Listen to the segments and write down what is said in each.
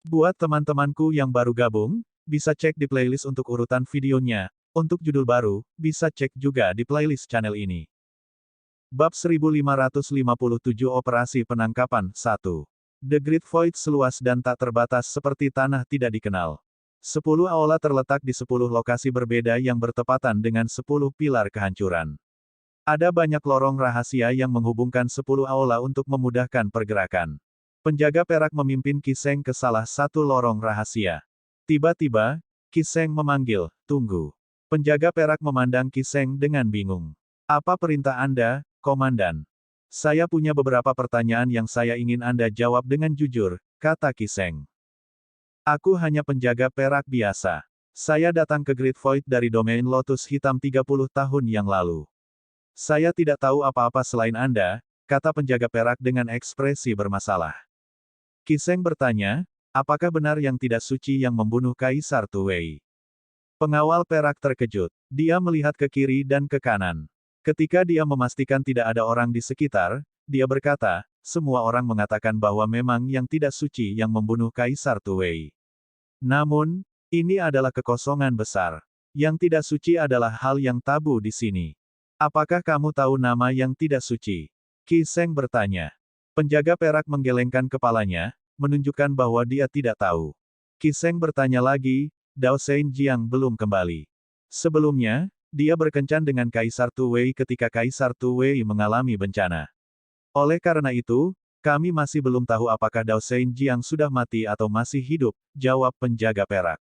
Buat teman-temanku yang baru gabung, bisa cek di playlist untuk urutan videonya. Untuk judul baru, bisa cek juga di playlist channel ini. Bab 1557 Operasi Penangkapan 1. The Great Void seluas dan tak terbatas seperti tanah tidak dikenal. 10 aula terletak di 10 lokasi berbeda yang bertepatan dengan 10 pilar kehancuran. Ada banyak lorong rahasia yang menghubungkan 10 aula untuk memudahkan pergerakan. Penjaga perak memimpin Kiseng ke salah satu lorong rahasia. Tiba-tiba, Kiseng memanggil, "Tunggu." Penjaga perak memandang Kiseng dengan bingung. "Apa perintah Anda, Komandan?" "Saya punya beberapa pertanyaan yang saya ingin Anda jawab dengan jujur," kata Kiseng. "Aku hanya penjaga perak biasa. Saya datang ke Great Void dari domain Lotus Hitam 30 tahun yang lalu. Saya tidak tahu apa-apa selain Anda," kata penjaga perak dengan ekspresi bermasalah. Kiseng bertanya, "Apakah benar yang tidak suci yang membunuh Kaisar Tuwei?" Pengawal perak terkejut. Dia melihat ke kiri dan ke kanan. Ketika dia memastikan tidak ada orang di sekitar, dia berkata, "Semua orang mengatakan bahwa memang yang tidak suci yang membunuh Kaisar Tuwei. Namun, ini adalah kekosongan besar. Yang tidak suci adalah hal yang tabu di sini. Apakah kamu tahu nama yang tidak suci?" Kiseng bertanya. Penjaga perak menggelengkan kepalanya, menunjukkan bahwa dia tidak tahu. Kiseng bertanya lagi, "Dao Jiang belum kembali. Sebelumnya, dia berkencan dengan Kaisar Tuwei ketika Kaisar Tuwei mengalami bencana. Oleh karena itu, kami masih belum tahu apakah Dao Jiang sudah mati atau masih hidup," jawab penjaga perak.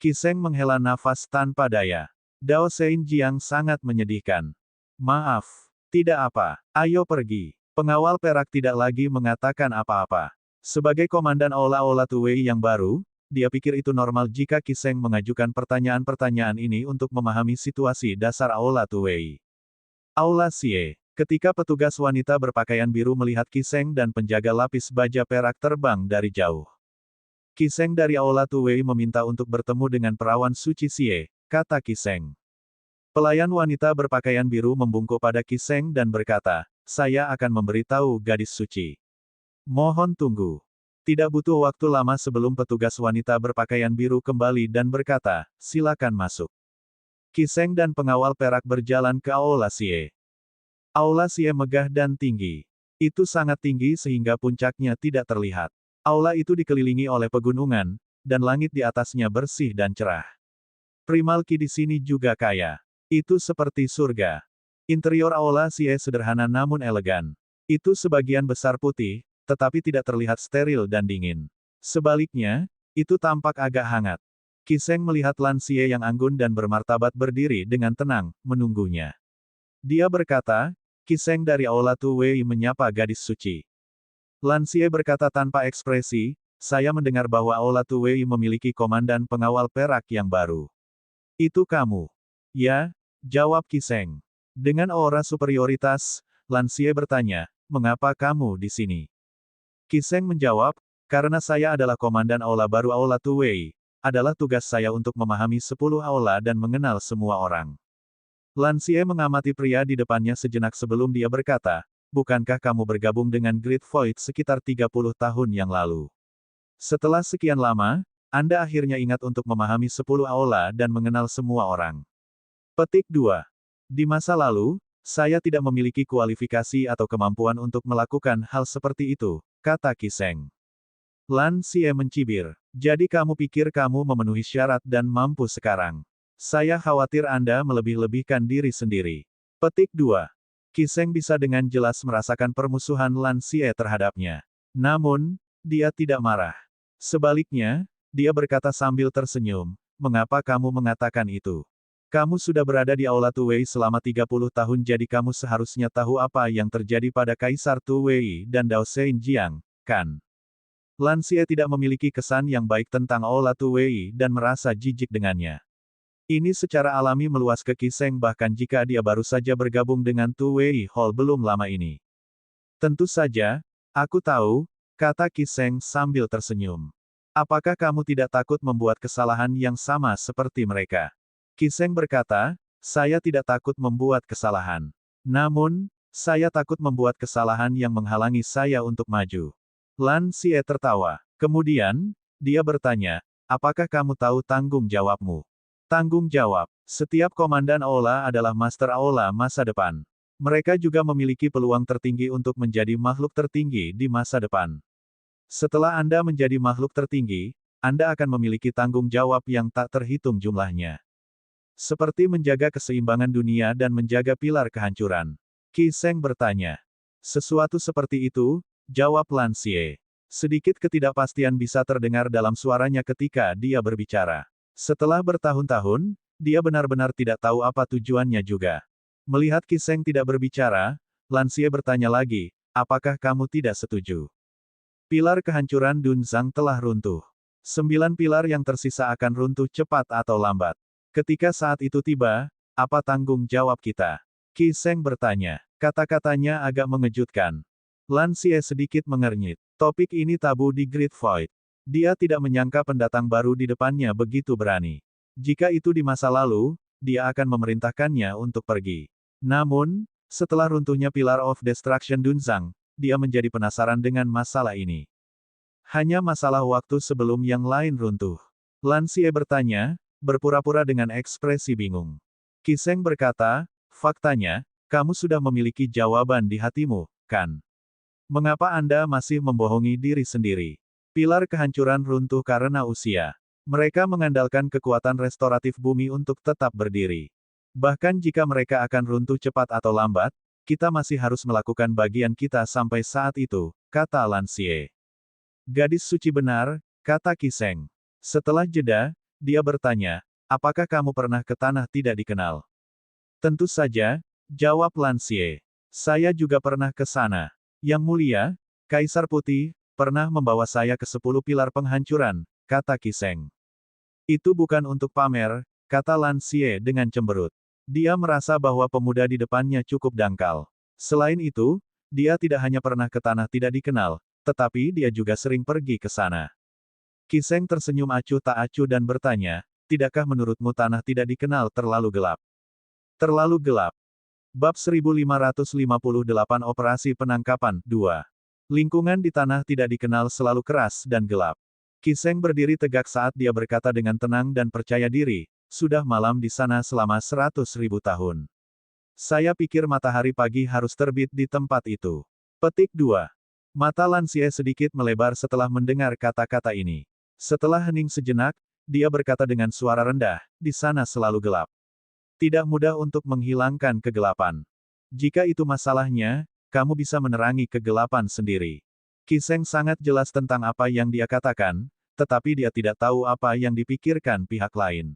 Kiseng menghela nafas tanpa daya. "Dao Jiang sangat menyedihkan. Maaf. Tidak apa. Ayo pergi." Pengawal perak tidak lagi mengatakan apa-apa. Sebagai komandan Aula-Aula Tuwei yang baru, dia pikir itu normal jika Kiseng mengajukan pertanyaan-pertanyaan ini untuk memahami situasi dasar Aula Tuwei. Aula Xie. Ketika petugas wanita berpakaian biru melihat Kiseng dan penjaga lapis baja perak terbang dari jauh. Kiseng dari Aula Tuwei meminta untuk bertemu dengan perawan suci Xie, kata Kiseng. Pelayan wanita berpakaian biru membungkuk pada Kiseng dan berkata, "Saya akan memberitahu gadis suci. Mohon tunggu." Tidak butuh waktu lama sebelum petugas wanita berpakaian biru kembali dan berkata, "Silakan masuk." Kiseng dan pengawal perak berjalan ke Aula Xie. Aula Xie megah dan tinggi. Itu sangat tinggi sehingga puncaknya tidak terlihat. Aula itu dikelilingi oleh pegunungan, dan langit di atasnya bersih dan cerah. Primal Ki di sini juga kaya. Itu seperti surga. Interior Aula Xie sederhana namun elegan. Itu sebagian besar putih, tetapi tidak terlihat steril dan dingin. Sebaliknya, itu tampak agak hangat. Kiseng melihat Lan Xie yang anggun dan bermartabat berdiri dengan tenang, menunggunya. Dia berkata, "Kiseng dari Aula Tuwei menyapa gadis suci." Lan Xie berkata tanpa ekspresi, "Saya mendengar bahwa Aula Tuwei memiliki komandan pengawal perak yang baru." "Itu kamu?" "Ya," jawab Kiseng. Dengan aura superioritas, Lan Xie bertanya, "Mengapa kamu di sini?" Kiseng menjawab, "Karena saya adalah komandan aula baru Aula Tuwei. Adalah tugas saya untuk memahami 10 aula dan mengenal semua orang." Lan Xie mengamati pria di depannya sejenak sebelum dia berkata, "Bukankah kamu bergabung dengan Great Void sekitar 30 tahun yang lalu? Setelah sekian lama, Anda akhirnya ingat untuk memahami 10 aula dan mengenal semua orang." Petik 2. Di masa lalu, saya tidak memiliki kualifikasi atau kemampuan untuk melakukan hal seperti itu, kata Kiseng. Lan Xie mencibir. "Jadi kamu pikir kamu memenuhi syarat dan mampu sekarang? Saya khawatir Anda melebih-lebihkan diri sendiri." Petik 2. Kiseng bisa dengan jelas merasakan permusuhan Lan Xie terhadapnya. Namun, dia tidak marah. Sebaliknya, dia berkata sambil tersenyum, "Mengapa kamu mengatakan itu? Kamu sudah berada di Aula Tuwei selama 30 tahun jadi kamu seharusnya tahu apa yang terjadi pada Kaisar Tuwei dan Dao Jiang, kan?" Lan Xie tidak memiliki kesan yang baik tentang Aula Tuwei dan merasa jijik dengannya. Ini secara alami meluas ke Kiseng bahkan jika dia baru saja bergabung dengan Tuwei Hall belum lama ini. "Tentu saja, aku tahu," kata Kiseng sambil tersenyum. "Apakah kamu tidak takut membuat kesalahan yang sama seperti mereka?" Kiseng berkata, "Saya tidak takut membuat kesalahan. Namun, saya takut membuat kesalahan yang menghalangi saya untuk maju." Lan Xie tertawa. Kemudian, Dia bertanya, apakah kamu tahu tanggung jawabmu? Tanggung jawab. Setiap komandan aula adalah master aula masa depan. Mereka juga memiliki peluang tertinggi untuk menjadi makhluk tertinggi di masa depan. Setelah Anda menjadi makhluk tertinggi, Anda akan memiliki tanggung jawab yang tak terhitung jumlahnya. Seperti menjaga keseimbangan dunia dan menjaga pilar kehancuran. Qi Sheng bertanya. Sesuatu seperti itu, jawab Lan Xie. Sedikit ketidakpastian bisa terdengar dalam suaranya ketika dia berbicara. Setelah bertahun-tahun, dia benar-benar tidak tahu apa tujuannya juga. Melihat Qi Sheng tidak berbicara, Lan Xie bertanya lagi, apakah kamu tidak setuju? Pilar kehancuran Dunzang telah runtuh. 9 pilar yang tersisa akan runtuh cepat atau lambat. Ketika saat itu tiba, apa tanggung jawab kita? Qi Sheng bertanya. Kata-katanya agak mengejutkan. Lan Xie sedikit mengernyit. Topik ini tabu di Great Void. Dia tidak menyangka pendatang baru di depannya begitu berani. Jika itu di masa lalu, dia akan memerintahkannya untuk pergi. Namun, setelah runtuhnya Pillar of Destruction Dunzang, dia menjadi penasaran dengan masalah ini. Hanya masalah waktu sebelum yang lain runtuh. Lan Xie bertanya, berpura-pura dengan ekspresi bingung. Qi Sheng berkata, faktanya, kamu sudah memiliki jawaban di hatimu, kan? Mengapa Anda masih membohongi diri sendiri? Pilar kehancuran runtuh karena usia. Mereka mengandalkan kekuatan restoratif bumi untuk tetap berdiri. Bahkan jika mereka akan runtuh cepat atau lambat, kita masih harus melakukan bagian kita sampai saat itu, kata Lan Xie. Gadis suci benar, kata Qi Sheng. Setelah jeda, dia bertanya, apakah kamu pernah ke tanah tidak dikenal? Tentu saja, jawab Lan Xie. Saya juga pernah ke sana. Yang mulia, Kaisar Putih, pernah membawa saya ke 10 pilar penghancuran, kata Qi Sheng. Itu bukan untuk pamer, kata Lan Xie dengan cemberut. Dia merasa bahwa pemuda di depannya cukup dangkal. Selain itu, dia tidak hanya pernah ke tanah tidak dikenal, tetapi dia juga sering pergi ke sana. Qi Sheng tersenyum acuh tak acuh dan bertanya, tidakkah menurutmu tanah tidak dikenal terlalu gelap? Terlalu gelap. Bab 1558 Operasi Penangkapan, 2. Lingkungan di tanah tidak dikenal selalu keras dan gelap. Qi Sheng berdiri tegak saat dia berkata dengan tenang dan percaya diri, sudah malam di sana selama 100.000 tahun. Saya pikir matahari pagi harus terbit di tempat itu. Petik 2. Mata Lan Xie sedikit melebar setelah mendengar kata-kata ini. Setelah hening sejenak, dia berkata dengan suara rendah, di sana selalu gelap. Tidak mudah untuk menghilangkan kegelapan. Jika itu masalahnya, kamu bisa menerangi kegelapan sendiri. Qi Sheng sangat jelas tentang apa yang dia katakan, tetapi dia tidak tahu apa yang dipikirkan pihak lain.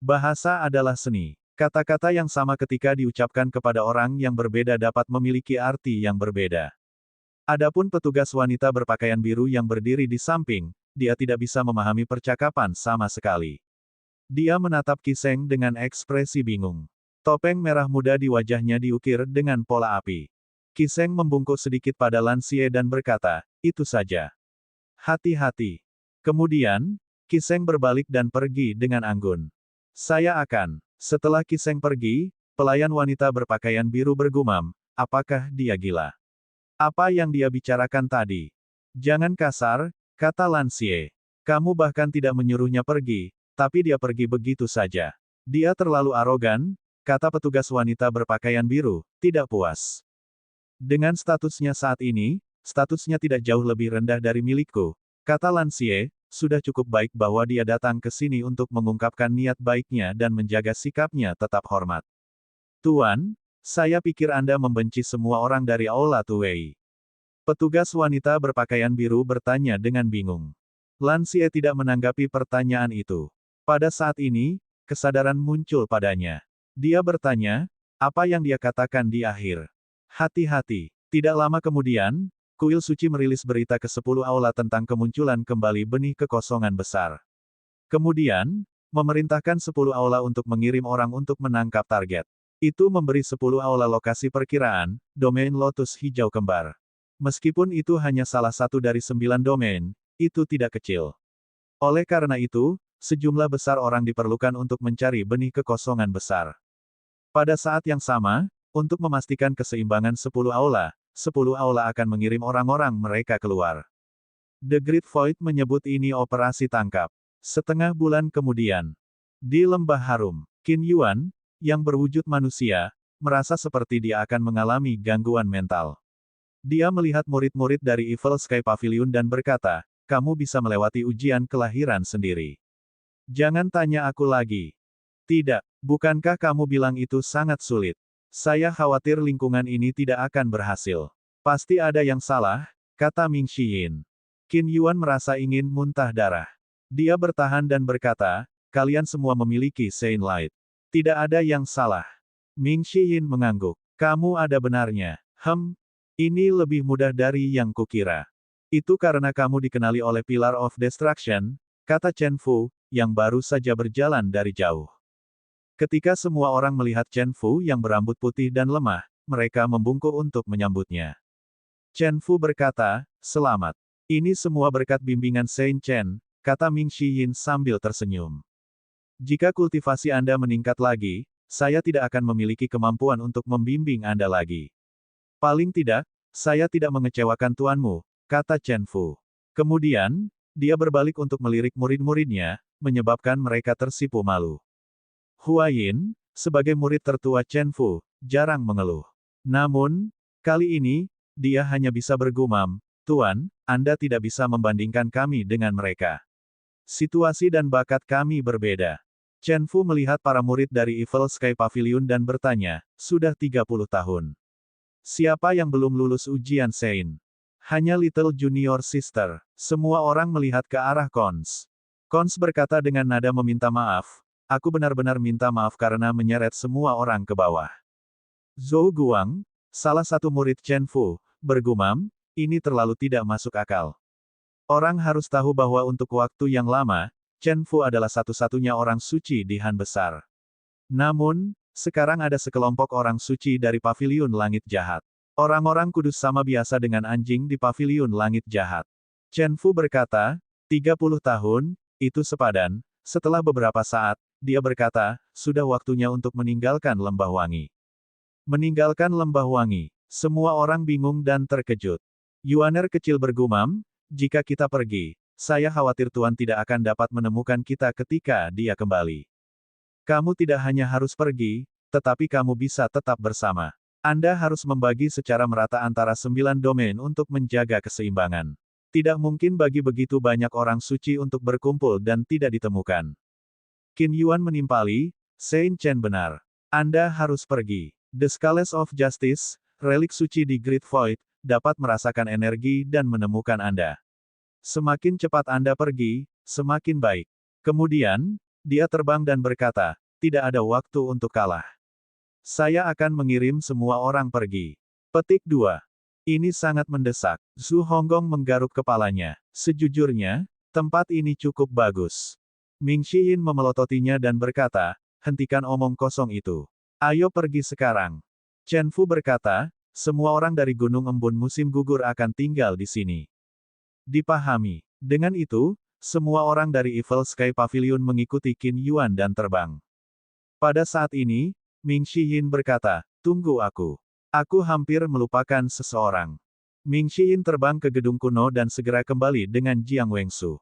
Bahasa adalah seni. Kata-kata yang sama ketika diucapkan kepada orang yang berbeda dapat memiliki arti yang berbeda. Adapun petugas wanita berpakaian biru yang berdiri di samping, dia tidak bisa memahami percakapan sama sekali. Dia menatap Qi Sheng dengan ekspresi bingung. Topeng merah muda di wajahnya diukir dengan pola api. Qi Sheng membungkuk sedikit pada Lan Xie dan berkata, itu saja. Hati-hati. Kemudian, Qi Sheng berbalik dan pergi dengan anggun. Saya akan. Setelah Qi Sheng pergi, pelayan wanita berpakaian biru bergumam, apakah dia gila? Apa yang dia bicarakan tadi? Jangan kasar, kata Lan Xie. Kamu bahkan tidak menyuruhnya pergi, tapi dia pergi begitu saja. Dia terlalu arogan, kata petugas wanita berpakaian biru, tidak puas. Dengan statusnya saat ini, statusnya tidak jauh lebih rendah dari milikku, kata Lan Xie, sudah cukup baik bahwa dia datang ke sini untuk mengungkapkan niat baiknya dan menjaga sikapnya tetap hormat. Tuan, saya pikir Anda membenci semua orang dari Aula Tuwei. Petugas wanita berpakaian biru bertanya dengan bingung. Lan Xie tidak menanggapi pertanyaan itu. Pada saat ini, kesadaran muncul padanya. Dia bertanya, apa yang dia katakan di akhir. Hati-hati. Tidak lama kemudian, kuil suci merilis berita ke 10 aula tentang kemunculan kembali benih kekosongan besar. Kemudian, memerintahkan 10 aula untuk mengirim orang untuk menangkap target. Itu memberi 10 aula lokasi perkiraan, domain lotus hijau kembar. Meskipun itu hanya salah satu dari 9 domain, itu tidak kecil. Oleh karena itu, sejumlah besar orang diperlukan untuk mencari benih kekosongan besar. Pada saat yang sama, untuk memastikan keseimbangan 10 aula akan mengirim orang-orang mereka keluar. The Great Void menyebut ini operasi tangkap. Setengah bulan kemudian, di Lembah Harum, Qin Yuan, yang berwujud manusia, merasa seperti dia akan mengalami gangguan mental. Dia melihat murid-murid dari Evil Sky Pavilion dan berkata, kamu bisa melewati ujian kelahiran sendiri. Jangan tanya aku lagi. Tidak, bukankah kamu bilang itu sangat sulit? Saya khawatir lingkungan ini tidak akan berhasil. Pasti ada yang salah, kata Ming Xiyin. Qin Yuan merasa ingin muntah darah. Dia bertahan dan berkata, kalian semua memiliki Saint Light. Tidak ada yang salah. Ming Xiyin mengangguk. Kamu ada benarnya. Ini lebih mudah dari yang kukira. Itu karena kamu dikenali oleh Pillar of Destruction, kata Chen Fu, yang baru saja berjalan dari jauh. Ketika semua orang melihat Chen Fu yang berambut putih dan lemah, mereka membungkuk untuk menyambutnya. Chen Fu berkata, selamat. Ini semua berkat bimbingan Saint Chen, kata Ming Xiyin sambil tersenyum. Jika kultivasi Anda meningkat lagi, saya tidak akan memiliki kemampuan untuk membimbing Anda lagi. Paling tidak, saya tidak mengecewakan tuanmu, kata Chen Fu. Kemudian, dia berbalik untuk melirik murid-muridnya, menyebabkan mereka tersipu malu. Hua Yin, sebagai murid tertua Chen Fu, jarang mengeluh. Namun, kali ini, dia hanya bisa bergumam, Tuan, Anda tidak bisa membandingkan kami dengan mereka. Situasi dan bakat kami berbeda. Chen Fu melihat para murid dari Evil Sky Pavilion dan bertanya, sudah 30 tahun. Siapa yang belum lulus ujian Saint? Hanya Little Junior Sister. Semua orang melihat ke arah Cons. Cons berkata dengan nada meminta maaf, aku benar-benar minta maaf karena menyeret semua orang ke bawah. Zhou Guang, salah satu murid Chen Fu, bergumam, ini terlalu tidak masuk akal. Orang harus tahu bahwa untuk waktu yang lama, Chen Fu adalah satu-satunya orang suci di Han Besar. Namun, sekarang ada sekelompok orang suci dari Paviliun Langit Jahat. Orang-orang kudus sama biasa dengan anjing di Paviliun Langit Jahat. Chen Fu berkata, 30 tahun, itu sepadan. Setelah beberapa saat, dia berkata, sudah waktunya untuk meninggalkan Lembah Wangi. Meninggalkan Lembah Wangi. Semua orang bingung dan terkejut. Yuaner kecil bergumam, jika kita pergi, saya khawatir Tuan tidak akan dapat menemukan kita ketika dia kembali. Kamu tidak hanya harus pergi, tetapi kamu bisa tetap bersama. Anda harus membagi secara merata antara 9 domain untuk menjaga keseimbangan. Tidak mungkin bagi begitu banyak orang suci untuk berkumpul dan tidak ditemukan. Qin Yuan menimpali, Saint Chen benar. Anda harus pergi. The Scales of Justice, relik suci di Great Void, dapat merasakan energi dan menemukan Anda. Semakin cepat Anda pergi, semakin baik. Kemudian, dia terbang dan berkata, tidak ada waktu untuk kalah. Saya akan mengirim semua orang pergi. Petik 2. Ini sangat mendesak. Zhu Honggong menggaruk kepalanya. Sejujurnya, tempat ini cukup bagus. Ming Xiyin memelototinya dan berkata, hentikan omong kosong itu. Ayo pergi sekarang. Chen Fu berkata, semua orang dari Gunung Embun musim gugur akan tinggal di sini. Dipahami. Dengan itu, semua orang dari Evil Sky Pavilion mengikuti Qin Yuan dan terbang. Pada saat ini, Ming Xiyin berkata, tunggu aku. Aku hampir melupakan seseorang. Ming Xiyin terbang ke gedung kuno dan segera kembali dengan Jiang Wengsu.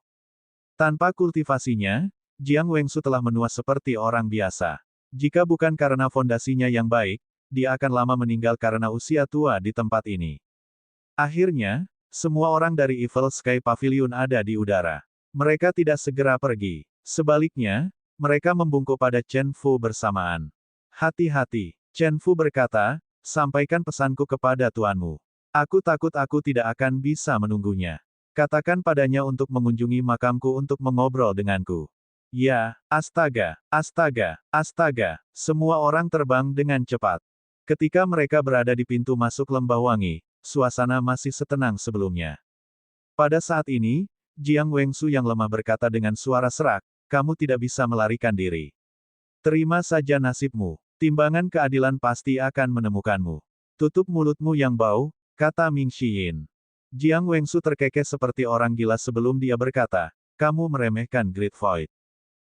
Tanpa kultivasinya, Jiang Wengsu telah menua seperti orang biasa. Jika bukan karena fondasinya yang baik, dia akan lama meninggal karena usia tua di tempat ini. Akhirnya, semua orang dari Evil Sky Pavilion ada di udara. Mereka tidak segera pergi. Sebaliknya, mereka membungkuk pada Chen Fu bersamaan. Hati-hati, Chen Fu berkata, sampaikan pesanku kepada tuanmu. Aku takut aku tidak akan bisa menunggunya. Katakan padanya untuk mengunjungi makamku untuk mengobrol denganku. Ya, astaga, astaga, astaga, semua orang terbang dengan cepat. Ketika mereka berada di pintu masuk Lembah Wangi, suasana masih setenang sebelumnya. Pada saat ini, Jiang Wengsu yang lemah berkata dengan suara serak, kamu tidak bisa melarikan diri. Terima saja nasibmu. Timbangan keadilan pasti akan menemukanmu. Tutup mulutmu yang bau, kata Ming Xiyin. Jiang Wengsu terkekeh seperti orang gila sebelum dia berkata, kamu meremehkan Great Void.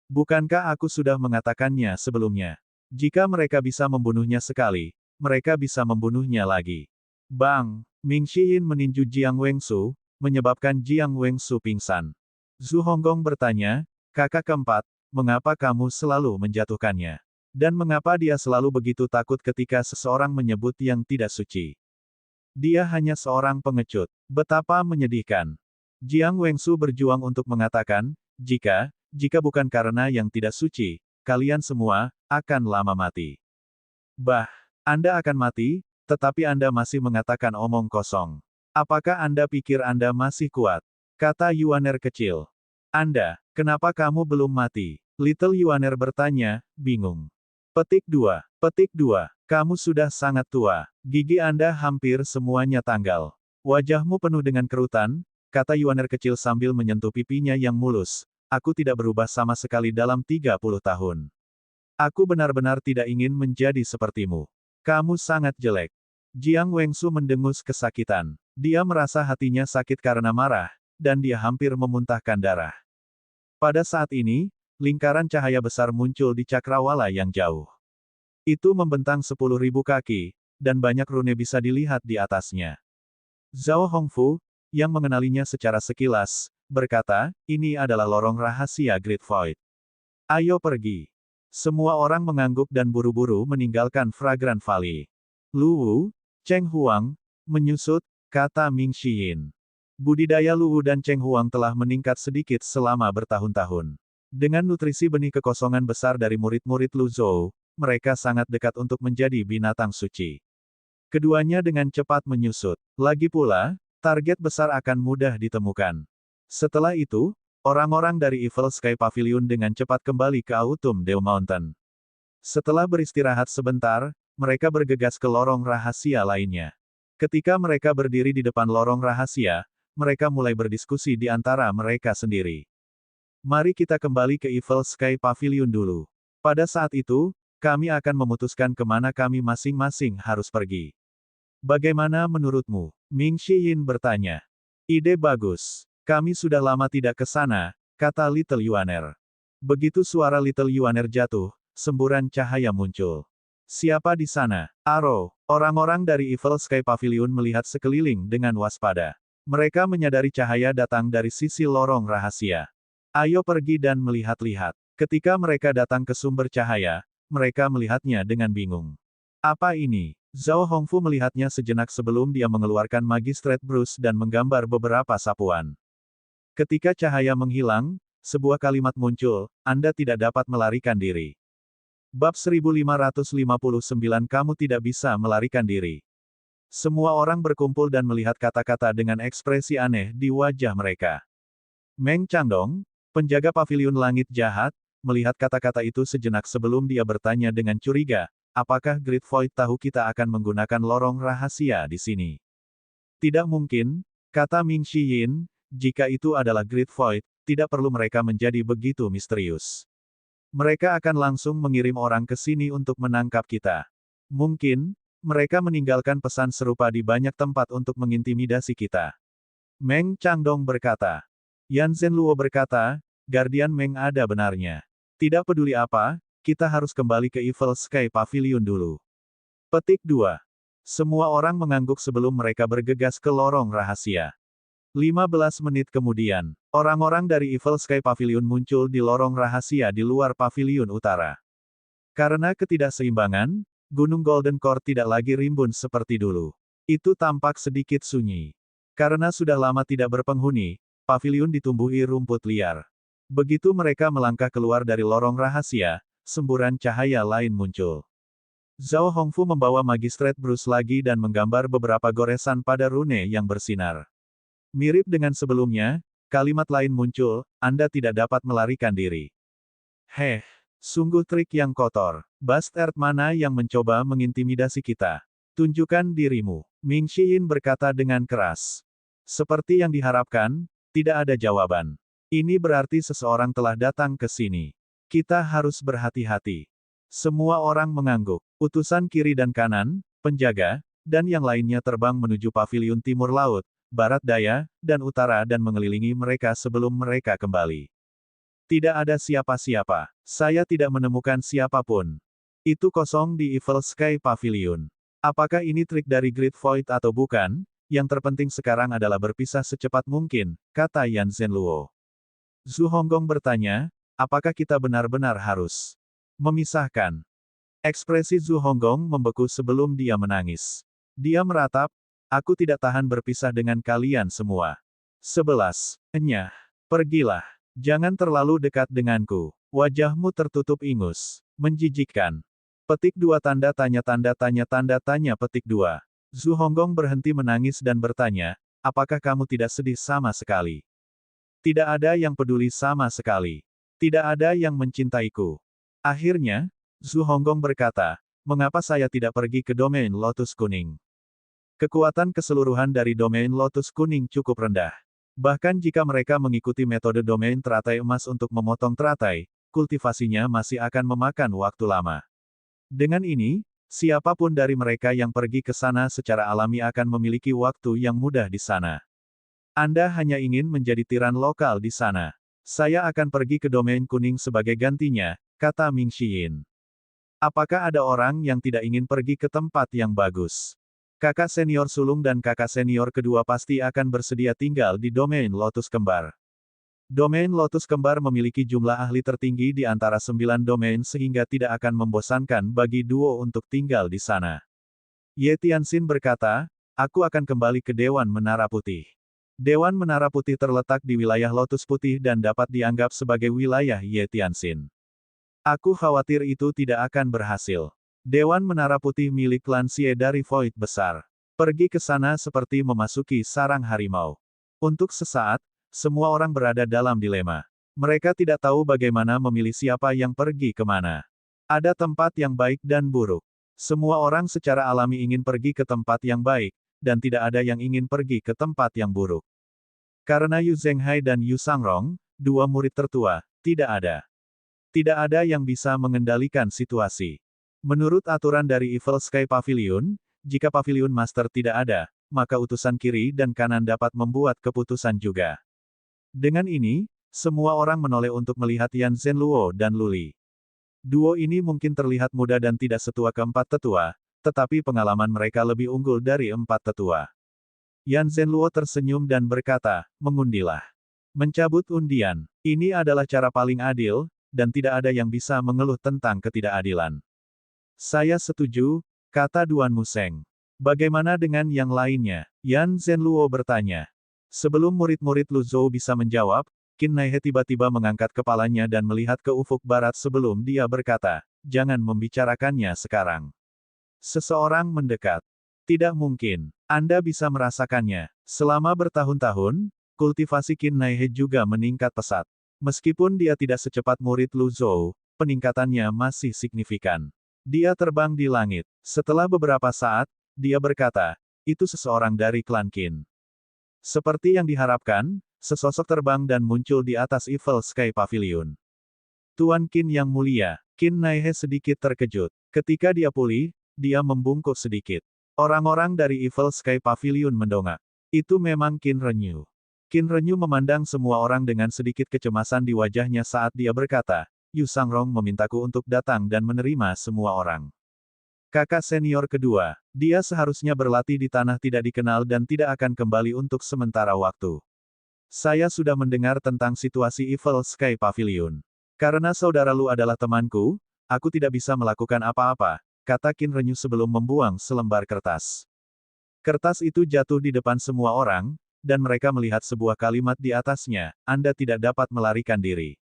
Bukankah aku sudah mengatakannya sebelumnya? Jika mereka bisa membunuhnya sekali, mereka bisa membunuhnya lagi. Bang! Ming Xiyin meninju Jiang Wengsu, menyebabkan Jiang Wengsu pingsan. Zhu Honggong bertanya, kakak keempat, mengapa kamu selalu menjatuhkannya? Dan mengapa dia selalu begitu takut ketika seseorang menyebut yang tidak suci? Dia hanya seorang pengecut. Betapa menyedihkan. Jiang Wengsu berjuang untuk mengatakan, jika bukan karena yang tidak suci, kalian semua akan lama mati. Bah, Anda akan mati, tetapi Anda masih mengatakan omong kosong. Apakah Anda pikir Anda masih kuat? Kata Yuaner kecil. Anda, kenapa kamu belum mati? Little Yuaner bertanya, bingung. Petik 2. Kamu sudah sangat tua. Gigi Anda hampir semuanya tanggal. Wajahmu penuh dengan kerutan, kata Yuaner kecil sambil menyentuh pipinya yang mulus. Aku tidak berubah sama sekali dalam 30 tahun. Aku benar-benar tidak ingin menjadi sepertimu. Kamu sangat jelek. Jiang Wengsu mendengus kesakitan. Dia merasa hatinya sakit karena marah, dan dia hampir memuntahkan darah. Pada saat ini, lingkaran cahaya besar muncul di cakrawala yang jauh. Itu membentang 10.000 kaki, dan banyak rune bisa dilihat di atasnya. Zhao Hongfu, yang mengenalinya secara sekilas, berkata, ini adalah lorong rahasia Great Void. Ayo pergi. Semua orang mengangguk dan buru-buru meninggalkan Fragrant Valley. Lu Wu, Cheng Huang, menyusut, kata Ming Xiyin. Budidaya Lu Wu dan Cheng Huang telah meningkat sedikit selama bertahun-tahun. Dengan nutrisi benih kekosongan besar dari murid-murid Lu Zhou, mereka sangat dekat untuk menjadi binatang suci. Keduanya dengan cepat menyusut. Lagi pula, target besar akan mudah ditemukan. Setelah itu, orang-orang dari Evil Sky Pavilion dengan cepat kembali ke Autumn Dew Mountain. Setelah beristirahat sebentar, mereka bergegas ke lorong rahasia lainnya. Ketika mereka berdiri di depan lorong rahasia, mereka mulai berdiskusi di antara mereka sendiri. Mari kita kembali ke Evil Sky Pavilion dulu. Pada saat itu, kami akan memutuskan kemana kami masing-masing harus pergi. Bagaimana menurutmu? Ming Xiyin bertanya. Ide bagus. Kami sudah lama tidak ke sana, kata Little Yuaner. Begitu suara Little Yuaner jatuh, semburan cahaya muncul. Siapa di sana? Aro. Orang-orang dari Evil Sky Pavilion melihat sekeliling dengan waspada. Mereka menyadari cahaya datang dari sisi lorong rahasia. Ayo pergi dan melihat-lihat. Ketika mereka datang ke sumber cahaya, mereka melihatnya dengan bingung. Apa ini? Zhao Hongfu melihatnya sejenak sebelum dia mengeluarkan Magistrate Brush dan menggambar beberapa sapuan. Ketika cahaya menghilang, sebuah kalimat muncul, Anda tidak dapat melarikan diri. Bab 1559 Kamu tidak bisa melarikan diri. Semua orang berkumpul dan melihat kata-kata dengan ekspresi aneh di wajah mereka. Meng Changdong, penjaga pavilion langit jahat, melihat kata-kata itu sejenak sebelum dia bertanya dengan curiga, apakah Great Void tahu kita akan menggunakan lorong rahasia di sini? Tidak mungkin, kata Ming Xiyin, jika itu adalah Great Void, tidak perlu mereka menjadi begitu misterius. Mereka akan langsung mengirim orang ke sini untuk menangkap kita. Mungkin, mereka meninggalkan pesan serupa di banyak tempat untuk mengintimidasi kita. Meng Changdong berkata. Yan Zhenluo berkata, Guardian Meng ada benarnya. Tidak peduli apa, kita harus kembali ke Evil Sky Pavilion dulu. Petik 2. Semua orang mengangguk sebelum mereka bergegas ke lorong rahasia. 15 menit kemudian, orang-orang dari Evil Sky Pavilion muncul di lorong rahasia di luar pavilion utara. Karena ketidakseimbangan, Gunung Golden Core tidak lagi rimbun seperti dulu. Itu tampak sedikit sunyi. Karena sudah lama tidak berpenghuni, pavilion ditumbuhi rumput liar. Begitu mereka melangkah keluar dari lorong rahasia, semburan cahaya lain muncul. Zhao Hongfu membawa Magistrate Brush lagi dan menggambar beberapa goresan pada rune yang bersinar. Mirip dengan sebelumnya, kalimat lain muncul, Anda tidak dapat melarikan diri. Heh, sungguh trik yang kotor. Bastard mana yang mencoba mengintimidasi kita? Tunjukkan dirimu. Ming Xiyin berkata dengan keras. Seperti yang diharapkan, tidak ada jawaban. Ini berarti seseorang telah datang ke sini. Kita harus berhati-hati. Semua orang mengangguk. Utusan kiri dan kanan, penjaga, dan yang lainnya terbang menuju pavilion timur laut, barat daya, dan utara dan mengelilingi mereka sebelum mereka kembali. Tidak ada siapa-siapa. Saya tidak menemukan siapapun. Itu kosong di Evil Sky Pavilion. Apakah ini trik dari Great Void atau bukan? yang terpenting sekarang adalah berpisah secepat mungkin, kata Yan Zhenluo. Zhu Honggong bertanya, apakah kita benar-benar harus memisahkan? Ekspresi Zhu Honggong membeku sebelum dia menangis. Dia meratap, aku tidak tahan berpisah dengan kalian semua. 11. Enyah. Pergilah. Jangan terlalu dekat denganku. Wajahmu tertutup ingus. Menjijikkan. Petik 2 tanda tanya petik 2. Zhu Honggong berhenti menangis dan bertanya, apakah kamu tidak sedih sama sekali? Tidak ada yang peduli sama sekali. Tidak ada yang mencintaiku. Akhirnya, Zhu Honggong berkata, mengapa saya tidak pergi ke domain Lotus Kuning? Kekuatan keseluruhan dari domain Lotus Kuning cukup rendah. Bahkan jika mereka mengikuti metode domain teratai emas untuk memotong teratai, kultivasinya masih akan memakan waktu lama. Dengan ini, siapapun dari mereka yang pergi ke sana secara alami akan memiliki waktu yang mudah di sana. Anda hanya ingin menjadi tiran lokal di sana. Saya akan pergi ke domain kuning sebagai gantinya, kata Ming Xiyin. Apakah ada orang yang tidak ingin pergi ke tempat yang bagus? Kakak senior sulung dan kakak senior kedua pasti akan bersedia tinggal di domain Lotus Kembar. Domain Lotus Kembar memiliki jumlah ahli tertinggi di antara 9 domain sehingga tidak akan membosankan bagi duo untuk tinggal di sana. Ye Tianxin berkata, aku akan kembali ke Dewan Menara Putih. Dewan Menara Putih terletak di wilayah Lotus Putih dan dapat dianggap sebagai wilayah Ye Tianxin. Aku khawatir itu tidak akan berhasil. Dewan Menara Putih milik klan Xie dari Void Besar. Pergi ke sana seperti memasuki sarang harimau. Untuk sesaat, semua orang berada dalam dilema. Mereka tidak tahu bagaimana memilih siapa yang pergi kemana. Ada tempat yang baik dan buruk. Semua orang secara alami ingin pergi ke tempat yang baik, dan tidak ada yang ingin pergi ke tempat yang buruk. Karena Yu Zhenghai dan Yu Sangrong, dua murid tertua, tidak ada. Tidak ada yang bisa mengendalikan situasi. Menurut aturan dari Evil Sky Pavilion, jika Pavilion Master tidak ada, maka utusan kiri dan kanan dapat membuat keputusan juga. Dengan ini, semua orang menoleh untuk melihat Yan Zhenluo dan Luli. Duo ini mungkin terlihat muda dan tidak setua keempat tetua, tetapi pengalaman mereka lebih unggul dari 4 tetua. Yan Zhenluo tersenyum dan berkata, mengundilah. Mencabut undian. Ini adalah cara paling adil, dan tidak ada yang bisa mengeluh tentang ketidakadilan. Saya setuju, kata Duan Museng. Bagaimana dengan yang lainnya? Yan Zhenluo bertanya. Sebelum murid-murid Lu Zhou bisa menjawab, Qin Naihe tiba-tiba mengangkat kepalanya dan melihat ke ufuk barat sebelum dia berkata, jangan membicarakannya sekarang. Seseorang mendekat. Tidak mungkin. Anda bisa merasakannya. Selama bertahun-tahun, kultivasi Qin Naihe juga meningkat pesat. Meskipun dia tidak secepat murid Lu Zhou, peningkatannya masih signifikan. Dia terbang di langit. Setelah beberapa saat, dia berkata, itu seseorang dari klan Qin. Seperti yang diharapkan, sesosok terbang dan muncul di atas Evil Sky Pavilion. Tuan Qin yang mulia, Qin Naihe sedikit terkejut. Ketika dia pulih, dia membungkuk sedikit. Orang-orang dari Evil Sky Pavilion mendongak. Itu memang Qin Renyu. Qin Renyu memandang semua orang dengan sedikit kecemasan di wajahnya saat dia berkata, Yu Sangrong memintaku untuk datang dan menerima semua orang. Kakak senior kedua, dia seharusnya berlatih di tanah tidak dikenal dan tidak akan kembali untuk sementara waktu. Saya sudah mendengar tentang situasi Evil Sky Pavilion. Karena saudara Lu adalah temanku, aku tidak bisa melakukan apa-apa, kata Qin Renyu sebelum membuang selembar kertas. Kertas itu jatuh di depan semua orang, dan mereka melihat sebuah kalimat di atasnya, Anda tidak dapat melarikan diri.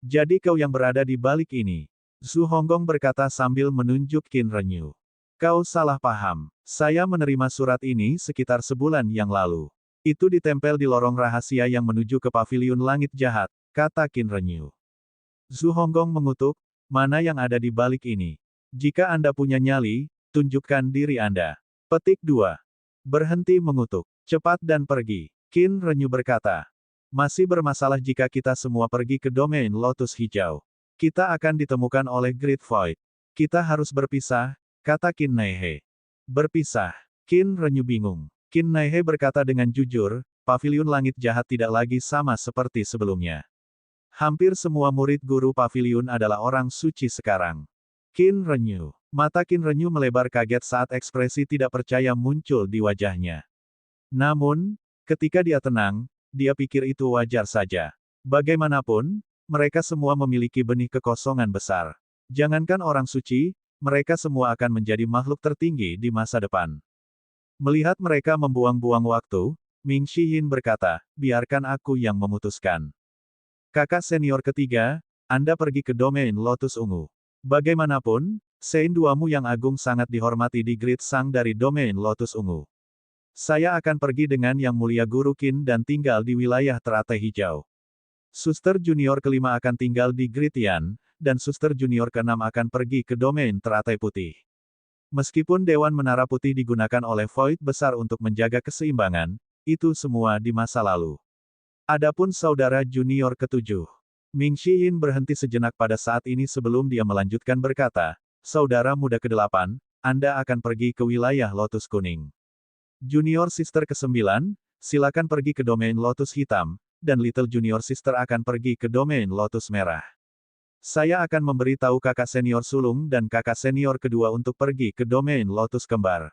Jadi kau yang berada di balik ini. Zhu Honggong berkata sambil menunjuk Qin Renyu. Kau salah paham. Saya menerima surat ini sekitar sebulan yang lalu. Itu ditempel di lorong rahasia yang menuju ke Pavilion Langit Jahat, kata Qin Renyu. Zhu Honggong mengutuk, mana yang ada di balik ini? Jika Anda punya nyali, tunjukkan diri Anda. Petik 2. Berhenti mengutuk. Cepat dan pergi. Qin Renyu berkata. Masih bermasalah jika kita semua pergi ke domain Lotus Hijau. Kita akan ditemukan oleh Great Void. Kita harus berpisah, kata Qin Naihe. Berpisah. Qin Renyu bingung. Qin Naihe berkata dengan jujur, Pavilion Langit Jahat tidak lagi sama seperti sebelumnya. Hampir semua murid guru Pavilion adalah orang suci sekarang. Qin Renyu. Mata Qin Renyu melebar kaget saat ekspresi tidak percaya muncul di wajahnya. Namun, ketika dia tenang, dia pikir itu wajar saja. Bagaimanapun, mereka semua memiliki benih kekosongan besar. Jangankan orang suci, mereka semua akan menjadi makhluk tertinggi di masa depan. Melihat mereka membuang-buang waktu, Ming Shihin berkata, biarkan aku yang memutuskan. Kakak senior ketiga, Anda pergi ke domain Lotus Ungu. Bagaimanapun, Sein Duamu yang agung sangat dihormati di Grid Sang dari domain Lotus Ungu. Saya akan pergi dengan Yang Mulia Guru Qin dan tinggal di wilayah teratai hijau. Suster junior kelima akan tinggal di Grid Yan, dan suster junior keenam akan pergi ke domain teratai putih. Meskipun Dewan Menara Putih digunakan oleh Void besar untuk menjaga keseimbangan, itu semua di masa lalu. Adapun saudara junior ketujuh. Ming Shihin berhenti sejenak pada saat ini sebelum dia melanjutkan berkata, saudara muda ke-8, Anda akan pergi ke wilayah Lotus Kuning. Junior Sister ke-9, silakan pergi ke domain Lotus Hitam, dan Little Junior Sister akan pergi ke domain Lotus Merah. Saya akan memberitahu kakak senior sulung dan kakak senior kedua untuk pergi ke domain Lotus Kembar.